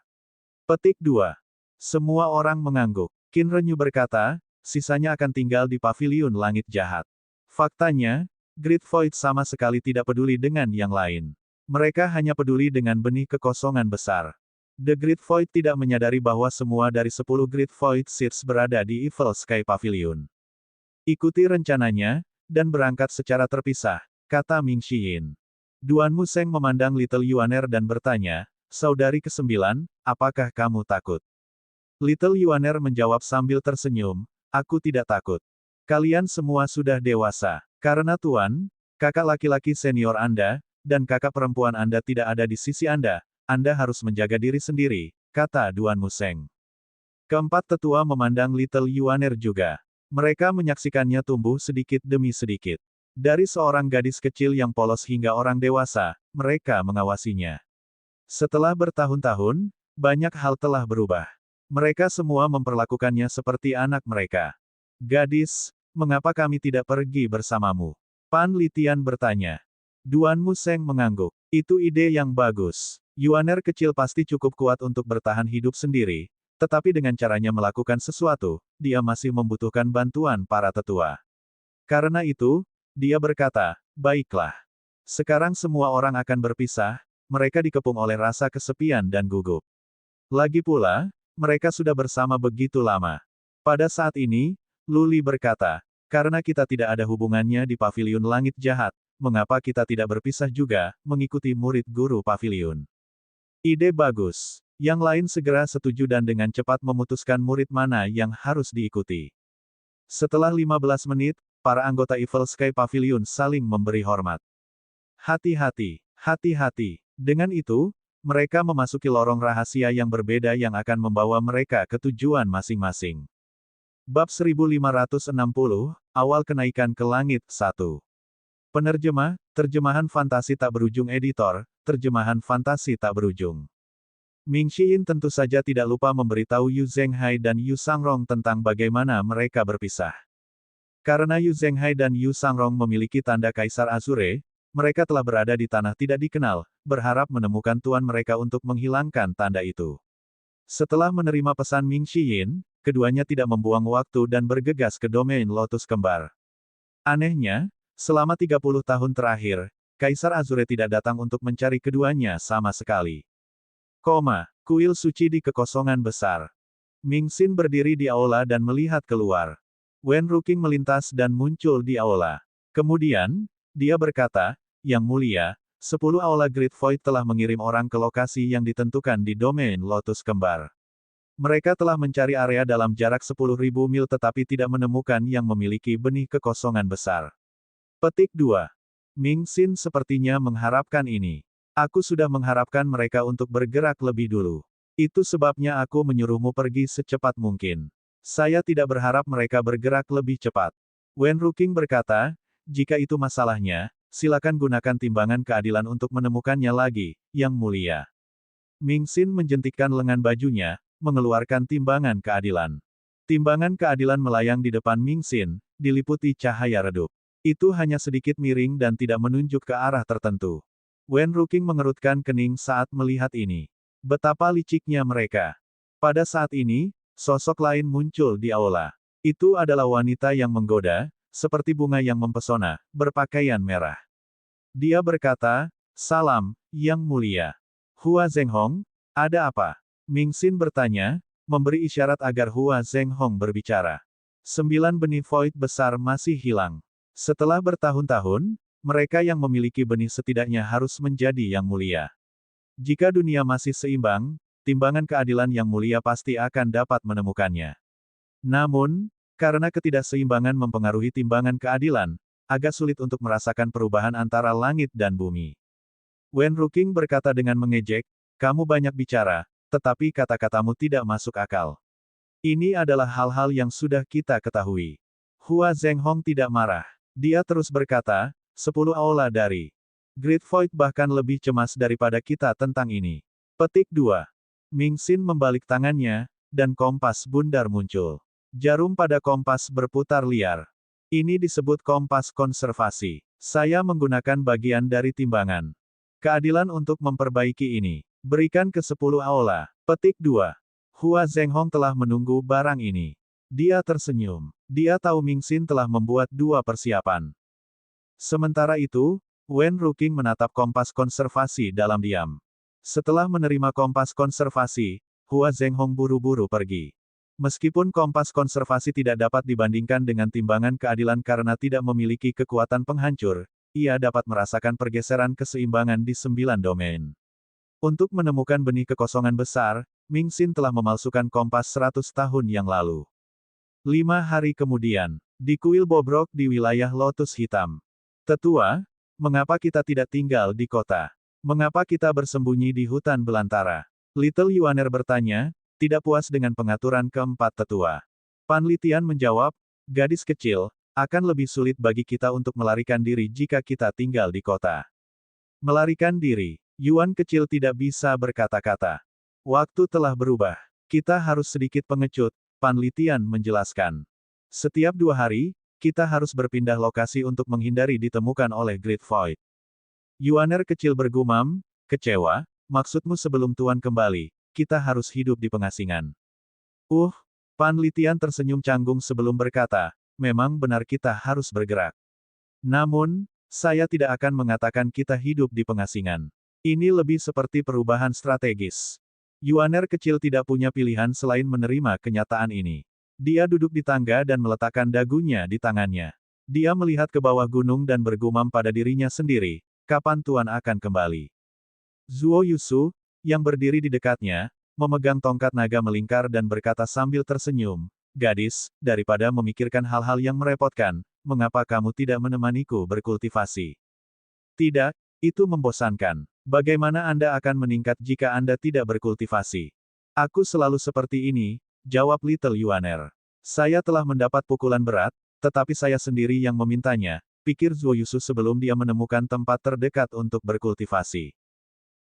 Petik 2. Semua orang mengangguk. Qin Renyu berkata, sisanya akan tinggal di paviliun langit jahat. Faktanya, Great Void sama sekali tidak peduli dengan yang lain. Mereka hanya peduli dengan benih kekosongan besar. The Great Void tidak menyadari bahwa semua dari 10 Great Void Seeds berada di Evil Sky Pavilion. Ikuti rencananya, dan berangkat secara terpisah, kata Ming Shihin. Duan Museng memandang Little Yuaner dan bertanya, saudari ke-9, apakah kamu takut? Little Yuaner menjawab sambil tersenyum, aku tidak takut. Kalian semua sudah dewasa. Karena Tuan, kakak laki-laki senior Anda, dan kakak perempuan Anda tidak ada di sisi Anda harus menjaga diri sendiri, kata Duan Museng. Keempat tetua memandang Little Yuaner juga. Mereka menyaksikannya tumbuh sedikit demi sedikit. Dari seorang gadis kecil yang polos hingga orang dewasa, mereka mengawasinya. Setelah bertahun-tahun, banyak hal telah berubah. Mereka semua memperlakukannya seperti anak mereka. Gadis, mengapa kami tidak pergi bersamamu? Pan Litian bertanya. Duan Museng mengangguk. Itu ide yang bagus. Yuaner kecil pasti cukup kuat untuk bertahan hidup sendiri, tetapi dengan caranya melakukan sesuatu, dia masih membutuhkan bantuan para tetua. Karena itu, dia berkata, baiklah. Sekarang semua orang akan berpisah, mereka dikepung oleh rasa kesepian dan gugup. Lagi pula, mereka sudah bersama begitu lama. Pada saat ini, Luli berkata, karena kita tidak ada hubungannya di paviliun langit jahat, mengapa kita tidak berpisah juga, mengikuti murid guru paviliun. Ide bagus. Yang lain segera setuju dan dengan cepat memutuskan murid mana yang harus diikuti. Setelah 15 menit, para anggota Evil Sky Pavilion saling memberi hormat. Hati-hati, hati-hati. Dengan itu, mereka memasuki lorong rahasia yang berbeda yang akan membawa mereka ke tujuan masing-masing. Bab 1560, Awal Kenaikan ke Langit 1. Penerjemah, Terjemahan Fantasi Tak Berujung Editor, Terjemahan Fantasi Tak Berujung. Ming Shihin tentu saja tidak lupa memberitahu Yu Zhenghai dan Yu Sangrong tentang bagaimana mereka berpisah. Karena Yu Zhenghai dan Yu Sangrong memiliki tanda Kaisar Azure, mereka telah berada di tanah tidak dikenal, berharap menemukan tuan mereka untuk menghilangkan tanda itu. Setelah menerima pesan Ming Shihin, keduanya tidak membuang waktu dan bergegas ke domain Lotus Kembar. Anehnya, selama 30 tahun terakhir, Kaisar Azure tidak datang untuk mencari keduanya sama sekali. Kuil suci di kekosongan besar. Ming Xin berdiri di aula dan melihat keluar. Wen Ruking melintas dan muncul di aula. Kemudian, dia berkata, Yang Mulia, 10 aula Great Void telah mengirim orang ke lokasi yang ditentukan di domain Lotus Kembar. Mereka telah mencari area dalam jarak 10.000 mil tetapi tidak menemukan yang memiliki benih kekosongan besar. Petik 2. Ming Xin sepertinya mengharapkan ini. Aku sudah mengharapkan mereka untuk bergerak lebih dulu. Itu sebabnya aku menyuruhmu pergi secepat mungkin. Saya tidak berharap mereka bergerak lebih cepat. Wen Ruking berkata, jika itu masalahnya, silakan gunakan timbangan keadilan untuk menemukannya lagi, Yang Mulia. Ming Xin menjentikkan lengan bajunya, mengeluarkan timbangan keadilan. Timbangan keadilan melayang di depan Ming Xin, diliputi cahaya redup. Itu hanya sedikit miring dan tidak menunjuk ke arah tertentu. Wen Ruking mengerutkan kening saat melihat ini. Betapa liciknya mereka. Pada saat ini, sosok lain muncul di aula. Itu adalah wanita yang menggoda, seperti bunga yang mempesona, berpakaian merah. Dia berkata, "Salam, Yang Mulia. Hua Zhenghong, ada apa?" Ming Xin bertanya, memberi isyarat agar Hua Zhenghong berbicara. 9 benih void besar masih hilang. Setelah bertahun-tahun, mereka yang memiliki benih setidaknya harus menjadi yang mulia. Jika dunia masih seimbang, timbangan keadilan yang mulia pasti akan dapat menemukannya. Namun, karena ketidakseimbangan mempengaruhi timbangan keadilan, agak sulit untuk merasakan perubahan antara langit dan bumi. Wen Ruqing berkata dengan mengejek, "Kamu banyak bicara, tetapi kata-katamu tidak masuk akal. Ini adalah hal-hal yang sudah kita ketahui." Hua Zhenghong tidak marah. Dia terus berkata, 10 aula dari Great Void bahkan lebih cemas daripada kita tentang ini. Petik 2. Ming Xin membalik tangannya, dan kompas bundar muncul. Jarum pada kompas berputar liar. Ini disebut kompas konservasi. Saya menggunakan bagian dari timbangan keadilan untuk memperbaiki ini. Berikan ke 10 aula. Petik 2. Hua Zhenghong telah menunggu barang ini. Dia tersenyum. Dia tahu Ming Xin telah membuat 2 persiapan. Sementara itu, Wen Ruqing menatap kompas konservasi dalam diam. Setelah menerima kompas konservasi, Hua Zhenghong buru-buru pergi. Meskipun kompas konservasi tidak dapat dibandingkan dengan timbangan keadilan karena tidak memiliki kekuatan penghancur, ia dapat merasakan pergeseran keseimbangan di 9 domain. Untuk menemukan benih kekosongan besar, Ming Xin telah memalsukan kompas 100 tahun yang lalu. 5 hari kemudian, di kuil bobrok di wilayah Lotus Hitam. "Tetua, mengapa kita tidak tinggal di kota? Mengapa kita bersembunyi di hutan belantara?" Little Yuaner bertanya, tidak puas dengan pengaturan keempat tetua. Pan Litian menjawab, "Gadis kecil, akan lebih sulit bagi kita untuk melarikan diri jika kita tinggal di kota." Melarikan diri. Yuan kecil tidak bisa berkata-kata. "Waktu telah berubah. Kita harus sedikit pengecut," Pan Litian menjelaskan. "Setiap 2 hari, kita harus berpindah lokasi untuk menghindari ditemukan oleh Great Void." Yuaner kecil bergumam, kecewa, "Maksudmu sebelum Tuan kembali, kita harus hidup di pengasingan?" Pan Litian tersenyum canggung sebelum berkata, "Memang benar kita harus bergerak. Namun, saya tidak akan mengatakan kita hidup di pengasingan. Ini lebih seperti perubahan strategis." Yuaner kecil tidak punya pilihan selain menerima kenyataan ini. Dia duduk di tangga dan meletakkan dagunya di tangannya. Dia melihat ke bawah gunung dan bergumam pada dirinya sendiri, "Kapan Tuan akan kembali?" Zuo Yusu, yang berdiri di dekatnya, memegang tongkat naga melingkar dan berkata sambil tersenyum, "Gadis, daripada memikirkan hal-hal yang merepotkan, mengapa kamu tidak menemaniku berkultivasi?" "Tidak, itu membosankan. Bagaimana Anda akan meningkat jika Anda tidak berkultivasi?" "Aku selalu seperti ini," jawab Little Yuaner. "Saya telah mendapat pukulan berat, tetapi saya sendiri yang memintanya," pikir Zuo Yusu sebelum dia menemukan tempat terdekat untuk berkultivasi.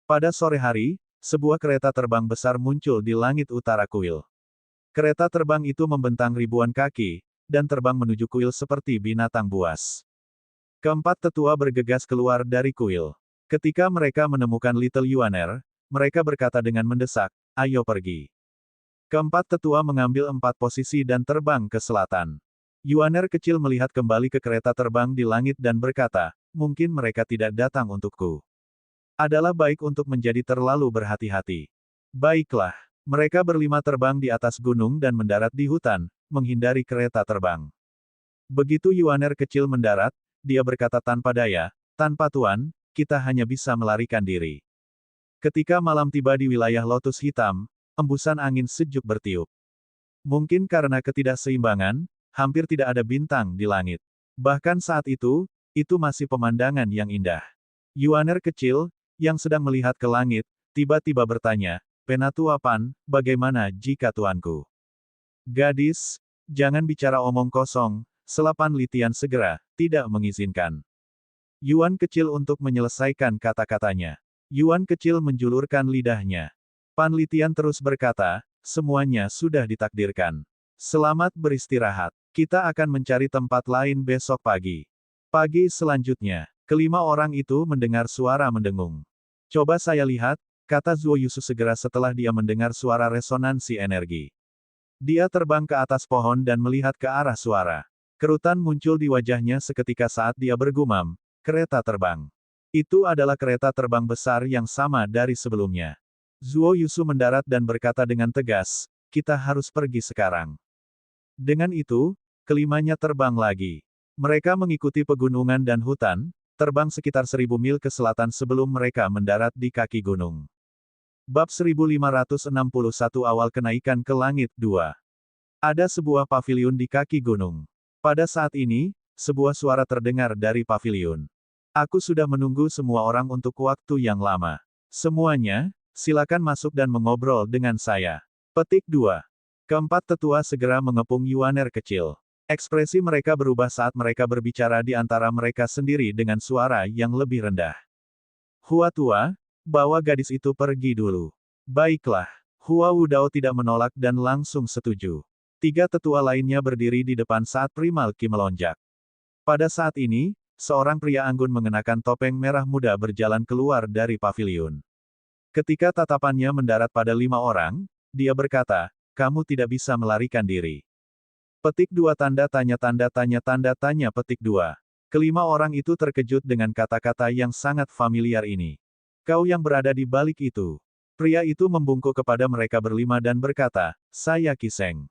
Pada sore hari, sebuah kereta terbang besar muncul di langit utara kuil. Kereta terbang itu membentang ribuan kaki, dan terbang menuju kuil seperti binatang buas. Keempat tetua bergegas keluar dari kuil. Ketika mereka menemukan Little Yuaner, mereka berkata dengan mendesak, "Ayo pergi." Keempat tetua mengambil 4 posisi dan terbang ke selatan. Yuaner kecil melihat kembali ke kereta terbang di langit dan berkata, "Mungkin mereka tidak datang untukku. Adalah baik untuk menjadi terlalu berhati-hati." Baiklah, mereka berlima terbang di atas gunung dan mendarat di hutan, menghindari kereta terbang. Begitu Yuaner kecil mendarat, dia berkata tanpa daya, "Tanpa Tuan, kita hanya bisa melarikan diri." Ketika malam tiba di wilayah Lotus Hitam, embusan angin sejuk bertiup. Mungkin karena ketidakseimbangan, hampir tidak ada bintang di langit. Bahkan saat itu masih pemandangan yang indah. Yuaner kecil, yang sedang melihat ke langit, tiba-tiba bertanya, "Penatua Pan, bagaimana jika tuanku?" "Gadis, jangan bicara omong kosong," sela Pan Litian segera, tidak mengizinkan Yuan kecil untuk menyelesaikan kata-katanya. Yuan kecil menjulurkan lidahnya. Pan Litian terus berkata, "Semuanya sudah ditakdirkan. Selamat beristirahat. Kita akan mencari tempat lain besok pagi." Pagi selanjutnya, kelima orang itu mendengar suara mendengung. "Coba saya lihat," kata Zuo Yusu segera setelah dia mendengar suara resonansi energi. Dia terbang ke atas pohon dan melihat ke arah suara. Kerutan muncul di wajahnya seketika saat dia bergumam, kereta terbang. Itu adalah kereta terbang besar yang sama dari sebelumnya. Zuo Yusu mendarat dan berkata dengan tegas, kita harus pergi sekarang. Dengan itu, kelimanya terbang lagi. Mereka mengikuti pegunungan dan hutan, terbang sekitar 1000 mil ke selatan sebelum mereka mendarat di kaki gunung. Bab 1561 Awal Kenaikan ke Langit 2. Ada sebuah paviliun di kaki gunung. Pada saat ini, sebuah suara terdengar dari paviliun. Aku sudah menunggu semua orang untuk waktu yang lama. Semuanya, silakan masuk dan mengobrol dengan saya. Petik 2. Keempat tetua segera mengepung Yuaner kecil. Ekspresi mereka berubah saat mereka berbicara di antara mereka sendiri dengan suara yang lebih rendah. Hua tua, bawa gadis itu pergi dulu. Baiklah. Hua Wudao tidak menolak dan langsung setuju. Tiga tetua lainnya berdiri di depan saat Primal Ki melonjak. Pada saat ini, seorang pria anggun mengenakan topeng merah muda berjalan keluar dari paviliun. Ketika tatapannya mendarat pada 5 orang, dia berkata, kamu tidak bisa melarikan diri. Petik 2 tanda tanya petik 2. Kelima orang itu terkejut dengan kata-kata yang sangat familiar ini. Kau yang berada di balik itu. Pria itu membungkuk kepada mereka berlima dan berkata, saya Kiseng.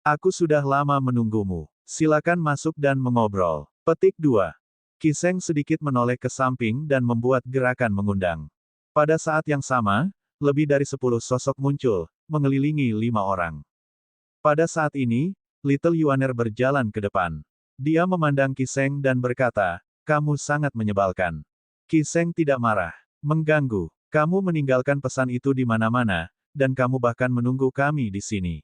Aku sudah lama menunggumu. Silakan masuk dan mengobrol. Petik 2. Kiseng sedikit menoleh ke samping dan membuat gerakan mengundang. Pada saat yang sama, lebih dari 10 sosok muncul, mengelilingi 5 orang. Pada saat ini, Little Yuaner berjalan ke depan. Dia memandang Kiseng dan berkata, kamu sangat menyebalkan. Kiseng tidak marah. Mengganggu. Kamu meninggalkan pesan itu di mana-mana, dan kamu bahkan menunggu kami di sini.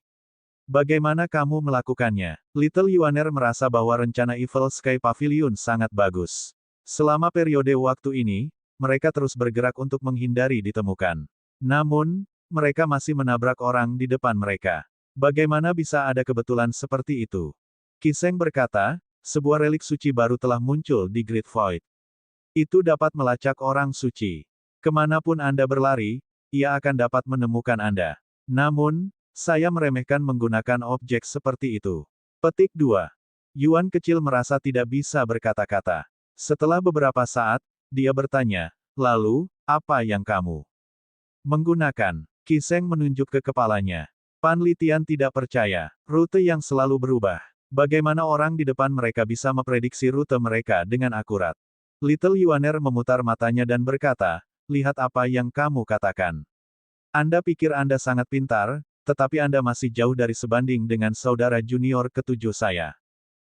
Bagaimana kamu melakukannya? Little Yuaner merasa bahwa rencana Evil Sky Pavilion sangat bagus. Selama periode waktu ini, mereka terus bergerak untuk menghindari ditemukan. Namun, mereka masih menabrak orang di depan mereka. Bagaimana bisa ada kebetulan seperti itu? Kiseng berkata, sebuah relik suci baru telah muncul di Great Void. Itu dapat melacak orang suci. Kemanapun Anda berlari, ia akan dapat menemukan Anda. Namun, saya meremehkan menggunakan objek seperti itu. Petik 2. Yuan kecil merasa tidak bisa berkata-kata. Setelah beberapa saat, dia bertanya, lalu, apa yang kamu menggunakan? Kiseng menunjuk ke kepalanya. Panlitian tidak percaya. Rute yang selalu berubah. Bagaimana orang di depan mereka bisa memprediksi rute mereka dengan akurat? Little Yuaner memutar matanya dan berkata, lihat apa yang kamu katakan. Anda pikir Anda sangat pintar, tetapi Anda masih jauh dari sebanding dengan saudara junior ketujuh saya.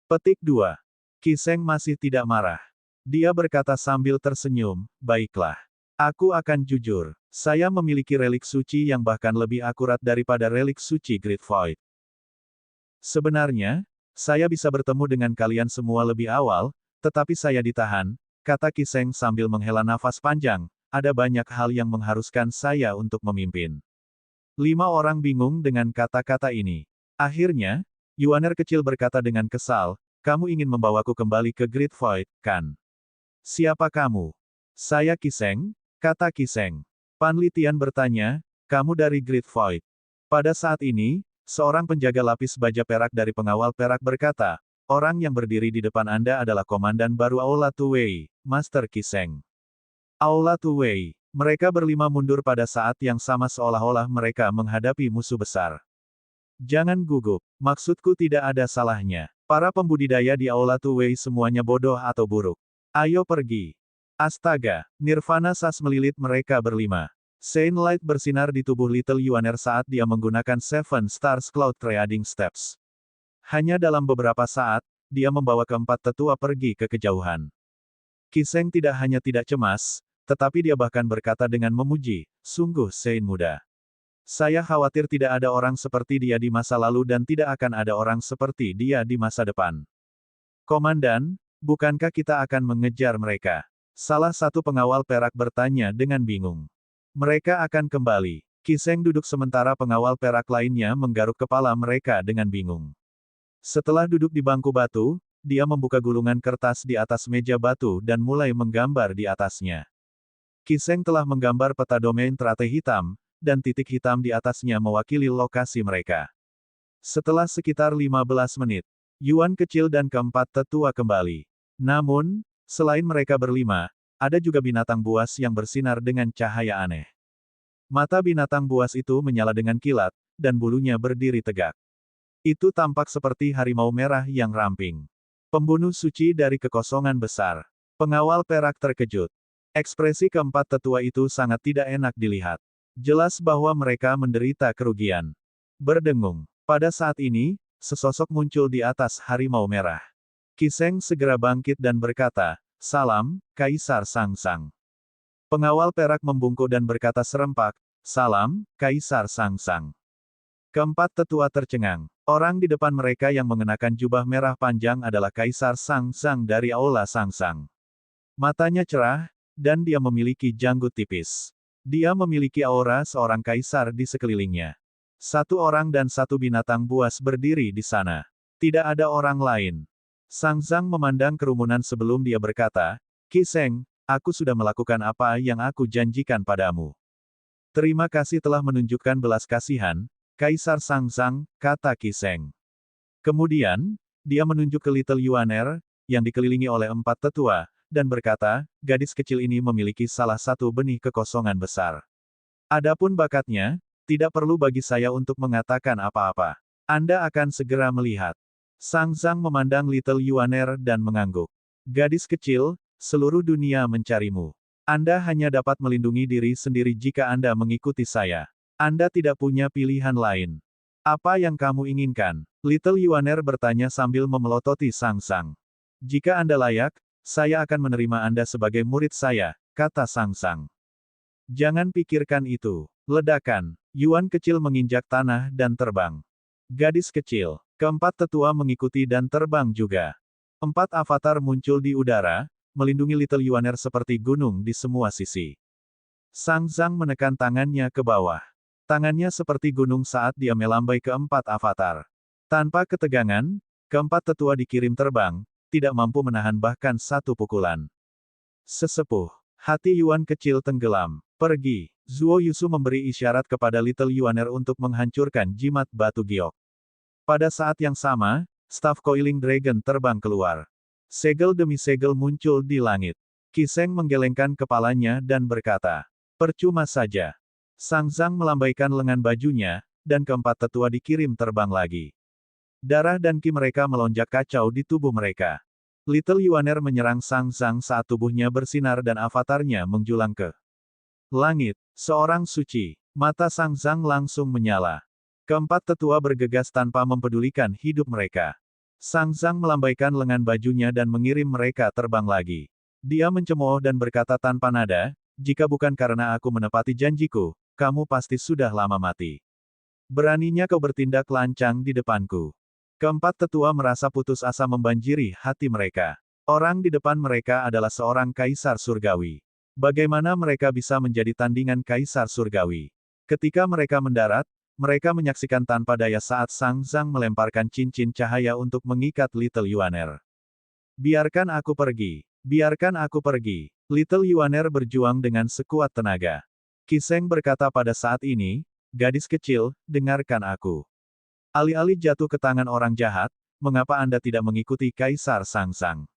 Petik 2. Kiseng masih tidak marah. Dia berkata sambil tersenyum, baiklah. Aku akan jujur. Saya memiliki relik suci yang bahkan lebih akurat daripada relik suci Great Void. Sebenarnya, saya bisa bertemu dengan kalian semua lebih awal, tetapi saya ditahan, kata Kiseng sambil menghela nafas panjang, ada banyak hal yang mengharuskan saya untuk memimpin. 5 orang bingung dengan kata-kata ini. Akhirnya, Yuaner kecil berkata dengan kesal, kamu ingin membawaku kembali ke Great Void, kan? Siapa kamu? Saya Kiseng, kata Kiseng. Panlitian bertanya, kamu dari Great Void. Pada saat ini, seorang penjaga lapis baja perak dari pengawal perak berkata, orang yang berdiri di depan Anda adalah komandan baru Aula Tuwei, Master Kiseng. Aula Tuwei. Mereka berlima mundur pada saat yang sama seolah-olah mereka menghadapi musuh besar. Jangan gugup, maksudku tidak ada salahnya. Para pembudidaya di Aula Tuwei semuanya bodoh atau buruk. Ayo pergi. Astaga, Nirvana Sas melilit mereka berlima. Saint Light bersinar di tubuh Little Yuaner saat dia menggunakan Seven Stars Cloud Trading Steps. Hanya dalam beberapa saat, dia membawa keempat tetua pergi ke kejauhan. Kiseng tidak hanya tidak cemas, tetapi dia bahkan berkata dengan memuji, sungguh Saint muda. Saya khawatir tidak ada orang seperti dia di masa lalu dan tidak akan ada orang seperti dia di masa depan. Komandan, bukankah kita akan mengejar mereka? Salah satu pengawal perak bertanya dengan bingung. Mereka akan kembali. Kiseng duduk sementara pengawal perak lainnya menggaruk kepala mereka dengan bingung. Setelah duduk di bangku batu, dia membuka gulungan kertas di atas meja batu dan mulai menggambar di atasnya. Kiseng telah menggambar peta domain teratai hitam, dan titik hitam di atasnya mewakili lokasi mereka. Setelah sekitar 15 menit, Yuan kecil dan keempat tetua kembali. Namun, selain mereka berlima, ada juga binatang buas yang bersinar dengan cahaya aneh. Mata binatang buas itu menyala dengan kilat, dan bulunya berdiri tegak. Itu tampak seperti harimau merah yang ramping. Pembunuh suci dari kekosongan besar. Pengawal perak terkejut. Ekspresi keempat tetua itu sangat tidak enak dilihat. Jelas bahwa mereka menderita kerugian. Berdengung. Pada saat ini, sesosok muncul di atas harimau merah. Qi segera bangkit dan berkata, "Salam, Kaisar Sangsang." Pengawal perak membungkuk dan berkata serempak, "Salam, Kaisar Sangsang." Keempat tetua tercengang. Orang di depan mereka yang mengenakan jubah merah panjang adalah Kaisar Sangsang dari Aula Sangsang. Matanya cerah, dan dia memiliki janggut tipis. Dia memiliki aura seorang kaisar di sekelilingnya. Satu orang dan satu binatang buas berdiri di sana. Tidak ada orang lain. Sangsang memandang kerumunan sebelum dia berkata, "Qi, aku sudah melakukan apa yang aku janjikan padamu. Terima kasih telah menunjukkan belas kasihan, Kaisar Sangsang," kata Qi. Kemudian, dia menunjuk ke Little Yuaner, yang dikelilingi oleh empat tetua, dan berkata, "Gadis kecil ini memiliki salah satu benih kekosongan besar. Adapun bakatnya, tidak perlu bagi saya untuk mengatakan apa-apa. Anda akan segera melihat." Sangsang memandang Little Yuaner dan mengangguk. "Gadis kecil, seluruh dunia mencarimu. Anda hanya dapat melindungi diri sendiri jika Anda mengikuti saya. Anda tidak punya pilihan lain. Apa yang kamu inginkan?" Little Yuaner bertanya sambil memelototi Sangsang. "Jika Anda layak, saya akan menerima Anda sebagai murid saya," kata Sangsang. "Jangan pikirkan itu." Ledakan. Yuan kecil menginjak tanah dan terbang. Gadis kecil. Keempat tetua mengikuti dan terbang juga. Empat avatar muncul di udara, melindungi Little Yuaner seperti gunung di semua sisi. Sangsang menekan tangannya ke bawah. Tangannya seperti gunung saat dia melambai keempat avatar. Tanpa ketegangan, keempat tetua dikirim terbang, tidak mampu menahan bahkan satu pukulan. Sesepuh. Hati Yuan kecil tenggelam. "Pergi." Zuo Yusu memberi isyarat kepada Little Yuaner untuk menghancurkan jimat batu giok. Pada saat yang sama, staf Coiling Dragon terbang keluar. Segel demi segel muncul di langit. Qi menggelengkan kepalanya dan berkata, "Percuma saja." Sangsang melambaikan lengan bajunya, dan keempat tetua dikirim terbang lagi. Darah dan ki mereka melonjak kacau di tubuh mereka. Little Yuaner menyerang Sangsang saat tubuhnya bersinar dan avatarnya menjulang ke langit. Seorang suci. Mata Sangsang langsung menyala. Keempat tetua bergegas tanpa mempedulikan hidup mereka. Sangsang melambaikan lengan bajunya dan mengirim mereka terbang lagi. Dia mencemooh dan berkata tanpa nada, "Jika bukan karena aku menepati janjiku, kamu pasti sudah lama mati. Beraninya kau bertindak lancang di depanku." Keempat tetua merasa putus asa membanjiri hati mereka. Orang di depan mereka adalah seorang kaisar surgawi. Bagaimana mereka bisa menjadi tandingan kaisar surgawi? Ketika mereka mendarat, mereka menyaksikan tanpa daya saat Sangsang melemparkan cincin cahaya untuk mengikat Little Yuaner. "Biarkan aku pergi. Biarkan aku pergi." Little Yuaner berjuang dengan sekuat tenaga. Qi berkata pada saat ini, "Gadis kecil, dengarkan aku. Alih-alih jatuh ke tangan orang jahat, mengapa Anda tidak mengikuti Kaisar Sangsang?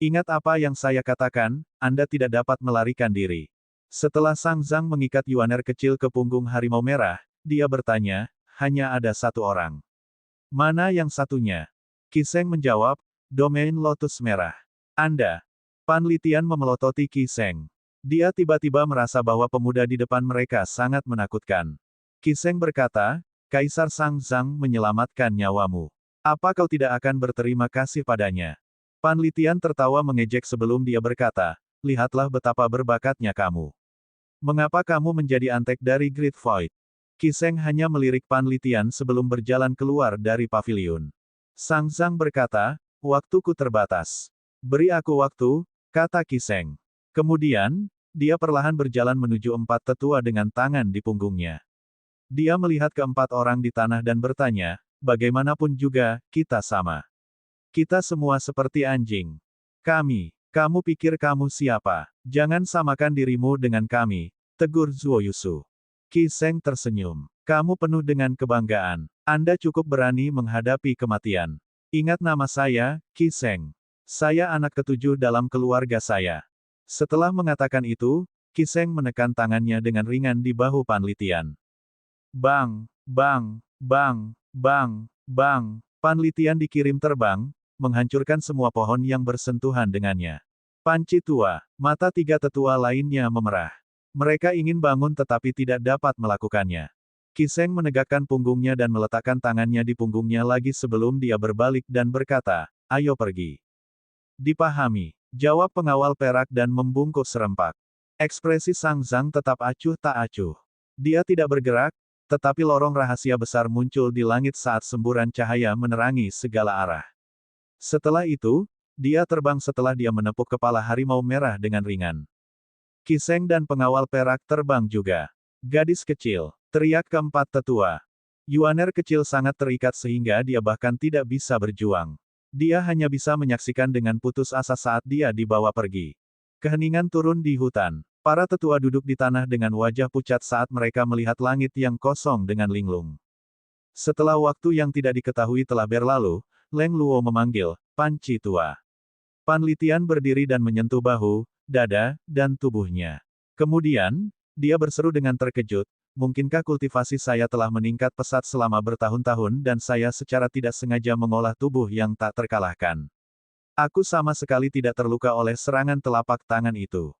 Ingat apa yang saya katakan, Anda tidak dapat melarikan diri." Setelah Sangsang mengikat Yuaner kecil ke punggung harimau merah, dia bertanya, "Hanya ada satu orang. Mana yang satunya?" Qi menjawab, "Domain Lotus Merah." "Anda." Pan Litian memelototi Qi. Dia tiba-tiba merasa bahwa pemuda di depan mereka sangat menakutkan. Qi berkata, "Kaisar Sangsang menyelamatkan nyawamu. Apa kau tidak akan berterima kasih padanya?" Pan Litian tertawa mengejek sebelum dia berkata, "Lihatlah betapa berbakatnya kamu. Mengapa kamu menjadi antek dari Great Void?" Qi hanya melirik Pan Litian sebelum berjalan keluar dari paviliun. Sangsang berkata, "Waktuku terbatas. Beri aku waktu," kata Qi. Kemudian, dia perlahan berjalan menuju empat tetua dengan tangan di punggungnya. Dia melihat keempat orang di tanah dan bertanya, "Bagaimanapun juga, kita sama. Kita semua seperti anjing. Kamu pikir kamu siapa? Jangan samakan dirimu dengan kami," tegur Zuo Yusu. Qi tersenyum. Kamu penuh dengan kebanggaan. Anda cukup berani menghadapi kematian. Ingat nama saya, Qi Sheng. Saya anak ketujuh dalam keluarga saya. Setelah mengatakan itu, Qi Sheng menekan tangannya dengan ringan di bahu Panlitian. Bang, bang, bang, bang, bang. Panlitian dikirim terbang, menghancurkan semua pohon yang bersentuhan dengannya. Panci tua, mata tiga tetua lainnya memerah. Mereka ingin bangun tetapi tidak dapat melakukannya. Qi Sheng menegakkan punggungnya dan meletakkan tangannya di punggungnya lagi sebelum dia berbalik dan berkata, ayo pergi. Dipahami, jawab pengawal perak dan membungkuk serempak. Ekspresi Sang Zhang tetap acuh tak acuh. Dia tidak bergerak, tetapi lorong rahasia besar muncul di langit saat semburan cahaya menerangi segala arah. Setelah itu, dia terbang setelah dia menepuk kepala harimau merah dengan ringan. Qi Sheng dan pengawal perak terbang juga. Gadis kecil, teriak keempat tetua. Yuaner kecil sangat terikat sehingga dia bahkan tidak bisa berjuang. Dia hanya bisa menyaksikan dengan putus asa saat dia dibawa pergi. Keheningan turun di hutan. Para tetua duduk di tanah dengan wajah pucat saat mereka melihat langit yang kosong dengan linglung. Setelah waktu yang tidak diketahui telah berlalu, Leng Luo memanggil, Panci tua. Panlitian berdiri dan menyentuh bahu, dada, dan tubuhnya. Kemudian, dia berseru dengan terkejut, mungkinkah kultivasi saya telah meningkat pesat selama bertahun-tahun dan saya secara tidak sengaja mengolah tubuh yang tak terkalahkan. Aku sama sekali tidak terluka oleh serangan telapak tangan itu.